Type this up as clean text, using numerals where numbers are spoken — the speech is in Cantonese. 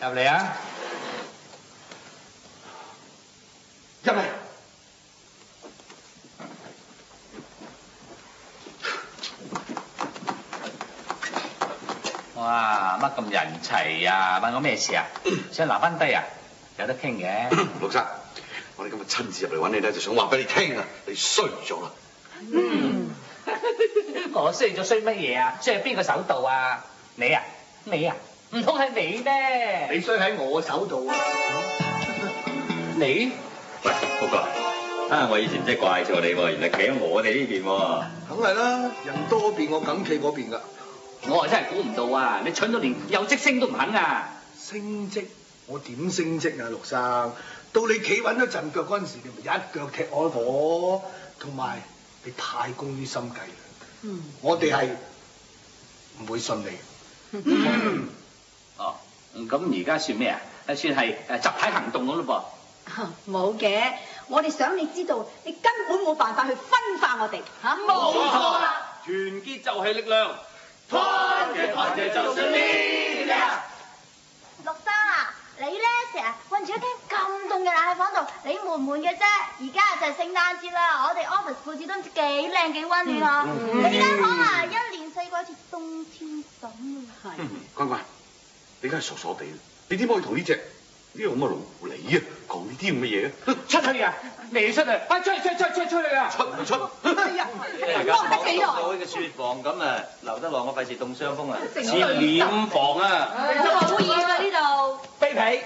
入嚟啊！入嚟。哇，乜咁人齊啊？問我咩事啊？想留翻低啊？有得傾嘅。陸生，我哋今日親自入嚟揾你咧，就想話俾你聽啊，你衰咗啦。我衰咗衰乜嘢啊？衰喺邊個手度啊？你啊？你啊？唔通係你咩？你衰喺我手度啊！你？喂，福哥，啊，我以前真係怪錯你喎，原來企喺我哋呢邊喎。梗係啦，人多嗰邊我梗企嗰邊㗎。我啊真係估唔到啊！你蠢到連有職升都唔肯啊！升職？我點升職啊，陸生？到你企穩咗陣腳嗰陣時，你咪一腳踢開我。同埋你太功於心計啦。我哋係唔會信你。哦，咁而家算咩啊？算係集體行動咁咯冇嘅，我哋想你知道，你根本冇辦法去分化我哋嚇。冇錯啦，團結就係力量，團結就算力量。陸生啊，你咧成日困住一間咁凍嘅冷氣房度，你悶唔悶嘅啫？而家就係聖誕節啦，我哋 office 佈置都唔知幾靚幾溫暖啊！你間房啊，一年四季好似冬天咁啊！關關，你梗係傻傻地，你點可以同呢隻呢個咁嘅老狐狸啊講呢啲咁嘅嘢啊？出去啊！你出去！快出去啊！出唔出？哎呀，講得幾耐？好似個雪房咁啊，留得耐我費事凍傷風啊，似殮房啊！好熱啊呢度。卑鄙！